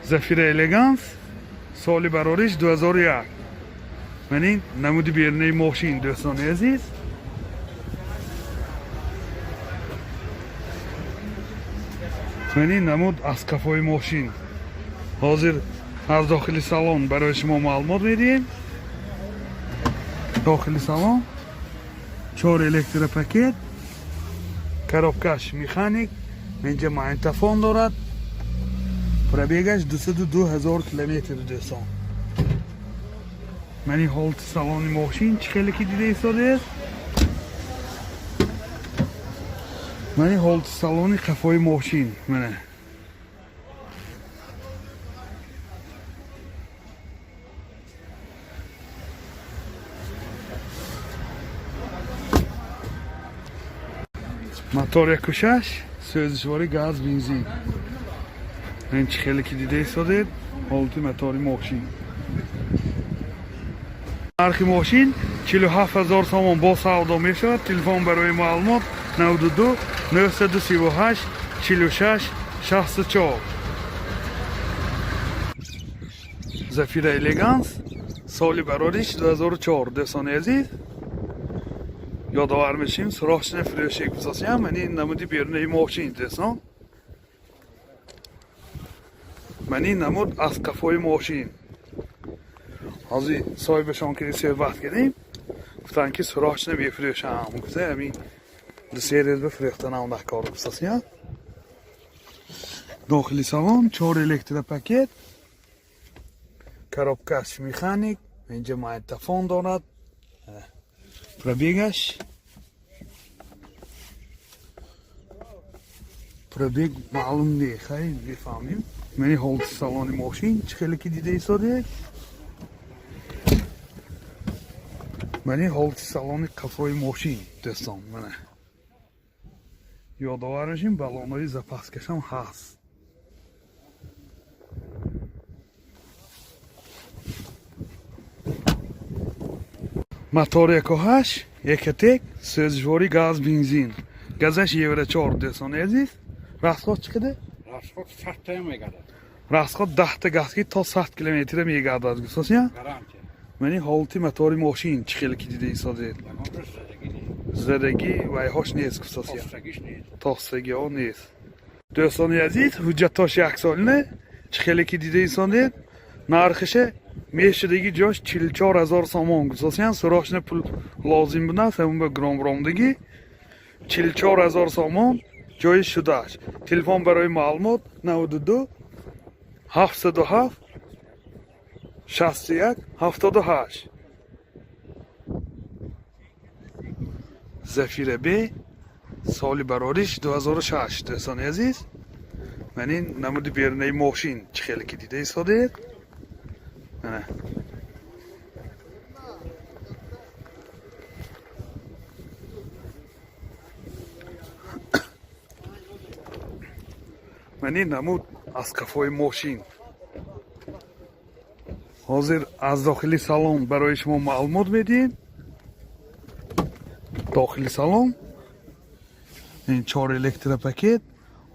Zafira Elegance سالی برارش 2001 من این نمود بیرنه ماشین دوستان عزیز من این نمود از کفای ماشین حاضر از داخل سالن برای شما معلومات میدیم داخل سالن 4 الکتر پاکت коробкаш механик اینجا ماگنتوفون دارد пробегаш 202,000 کیلومتر دوستان من این حالت سالن ماشین چه که دیده ایستاده من این حالت سالن کفای ماشین منه мотор 1.6 سوزشواری گاز بنزین این چه که دیده ایستاده حالت мотори ماشین نرخ ماشین 47,000 سوم با سودا می شود تلفن برای معلومات 92 938 46 64 زفیر الگانس سالی برارش 2004 دوستان عزیز یادآور میشیم سراغش نفروشی گذاشتیم من این نمودی بیرونی ماشین دوستان من این نمود از کفای ماشین حاضی صاحبشان که صحبت کردیم گفتن که سراغش نمیفروشم گفته همین دو سه روز بفروختن اون ده کار بسازیم داخلی سالن 4 الکتر پاکت коробкаш механик اینجا ماگنتوفون دارد пробегаш пробег معلوم نیست خیلی بفهمیم من این حالت سالن ماشین چه که دیده ایستاده من این حالت سالن کفای ماشین دوستان منه یادآورشیم بالونای запаскаш هم هست мотор 1.8 1.1 سوزشواری گاز بنزین газаш евро 4 دوستان عزیز расход چقدر расход 100 تا میگردد расход 10 تا گاز تا 100 کیلومتر میگردد گفتم من این حالتی мотори ماشین چه که دیده ایستاده زدگی و هاش نیست گفتم تاستگی ها نیست دوستان عزیز حجتاش 1 ساله چه که دیده ایستاده نرخشه میشدگی جاش 44,000 سوم گذاشتن سراغش پول لازم بود همون به گرام برامدگی 44,000 سوم جای شدهش تلفن برای معلومات 92 707 61 78 زفیر بی سالی برارش 2006 دوستان عزیز من این نمود بیرونی ماشین چه که دیده ایستاده من این نمود از کفای ماشین حاضر از داخلی سالن برای شما معلومات میدیم داخلی سالن این 4 الکتر پاکت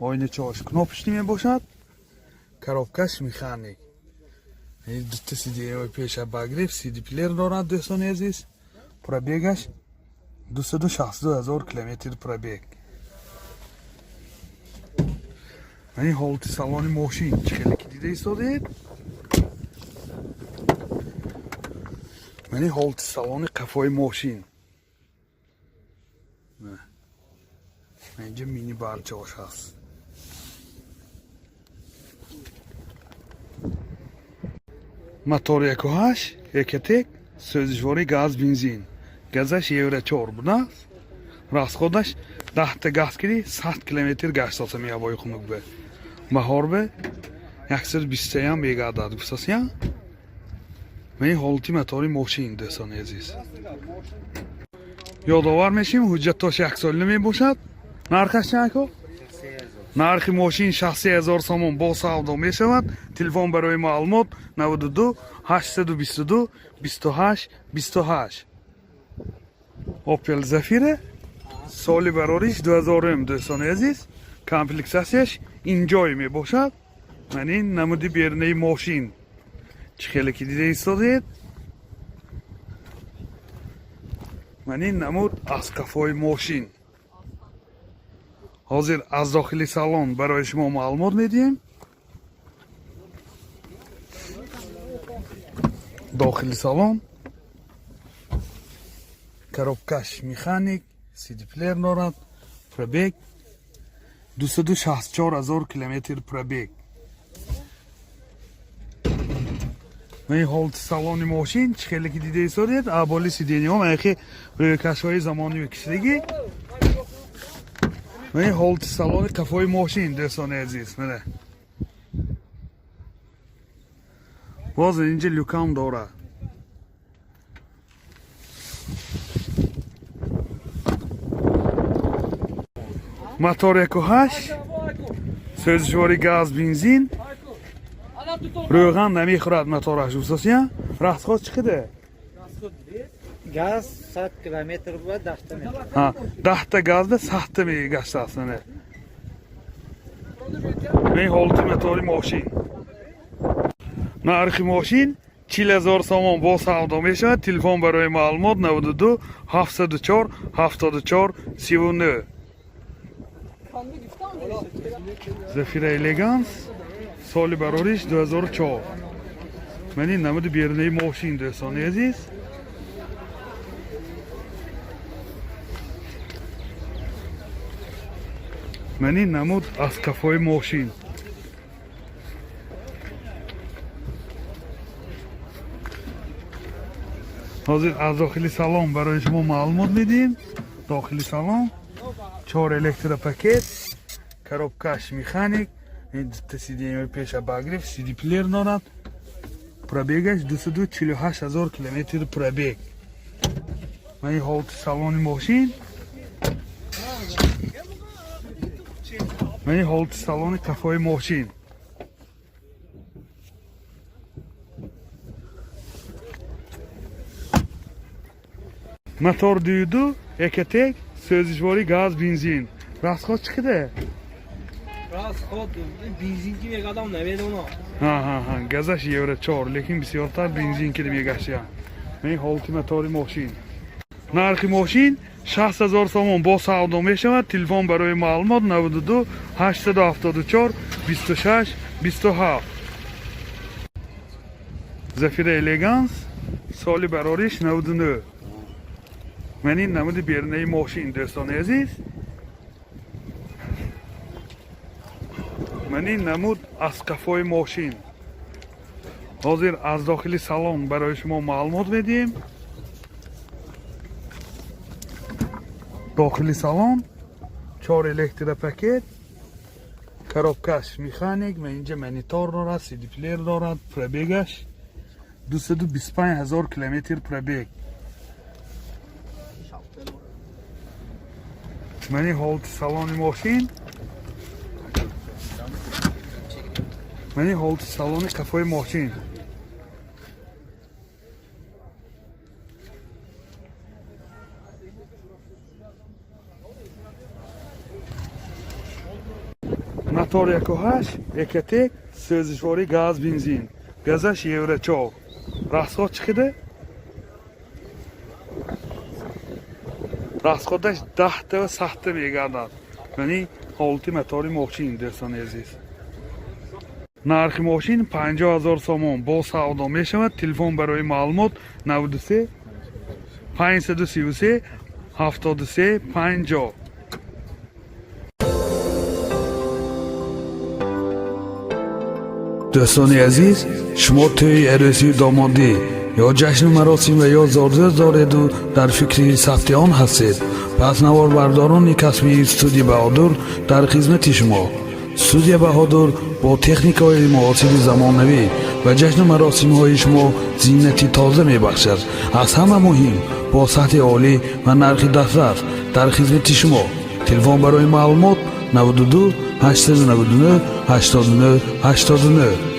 آینه چاش کناپش نمی باشد коробкаш механик این دوتا CD های پیش بگریف CD پلیر دارد دوستان عزیز پرابیگش 262,000 کیلومتر پرابیگ من این حالت سالن ماشین چه که دیده ایستاده من این حالت سالن کفای ماشین اینجا مینی برچاش هست мотор 1.8 1.1 سوزشواری گاز بنزین газаш евро 4 буд аст расходаш 10 та газ киди 100 километр гаштаса меявои хунук бе баҳор бе 120 ям мегардад гуфтасия мен ҳолати мотори мошин дӯстони азиз ёдовар мешим ҳуҷҷаттош 1 сола мебошад нархаш чако нархи мошин 60,000 сомон бо савдо мешавад телефон барои маълумот 92 822 28 28 Opel Zafira соли барориш 2000 дӯстони азиз комплексасияш инҷое мебошад من این نمودی بیرنه ماشین چه خیلی که دیده ایستادید. من این نمود از کفای ماشین. حاضر از داخلی سالن برای شما معلومات میدیم. داخلی سالن коробкаш механик, CD плеер дорад, пробег 264,000 километр пробег. من حالت سالن ماشین چه خیلی که دیده ایستادید. ابالی سیدینی ها میخی روی کشهای زمانی و کشیدگی. من حالت سالن کفای ماشین دوستان عزیز. منه باز اینجا لوکان داره. мотор 1.8 سوزشواری گاز بنزین روغن نمیخورد мотораш دوستان. راسخوز چقدر؟ گاز 100 کیلومتر بود 10 متر. ها 10 تا گاز به 100 تا میگشت اصلا. این حالت موتور ماشین. نرخ ماشین 40,000 سوم با سودا میشه. تلفن برای معلومات 92 704 74 39. زفیر الگانس سال براریش 2004. من این نمود بیرنه ماشین دوستان عزیز. من این نمود از کفای ماشین. حاضر از داخلی سالن برای شما معلومات میدیم. داخلی سالن 4 الکترو پاکت، коробкаш механик, این سیدی پیش باگریف سیدی پلیر دارد. پرابیگش 248,000 کیلومتر پرابیگ. من این حالت سالن ماشین. من این حالت سالن کفای ماشین. мотор 2.2 1.1 سوزشواری گاز بنزین. راستخواد چقدره؟ راستخواد بنزین که یک آدم نمیده اونا. ها گازش یورو 4 لیکن بسیارتر بنزین که میگشه. این حالت موتور ماشین. نرخ ماشین 60,000 سوم با سودا میشود. تلفن برای معلومات 92 874 26 27. زفیر الگانس سال براریش 99. من این نمود بیرنه ماشین دوستان عزیز. من این نمود از کفای ماشین. حاضر از داخلی سالن برای شما معلومات میدیم. داخلی سالن 4 الکترو پاکت، коробкаш механик. من اینجا مانیتور دارد، سیدی پلیر دارد. پرابیگش 225,000 کیلومتر پرابیگ. من این حالت سالن ماشین. من این حالت سالن کفای ماشین. мотор 1.8 1.1 سوزشواری گاز بنزین. گازش یورو 4. راستخواد چقدره؟ راستخودش 10 تا و 100 تا میگردد. یعنی حالت موتور ماشین دوستان عزیز. نرخ ماشین 50,000 سوم با سودا میشود. تلفن برای معلومات 93 533 73 50. دوستان عزیز، شما توی عروسی دامادی یا جشن مراسم و یا زارزه دارید و در فکر ثبت آن هستید، پس نوار برداران کسبی استودیو بهادر در خدمت شما. استودیو بهادر با تکنیک های معاصر زمانوی و جشن مراسم های شما زینتی تازه می بخشد. از همه مهم با سطح عالی و نرخ دسترس در خدمت شما. تلفن برای معلومات 92 899 89 89.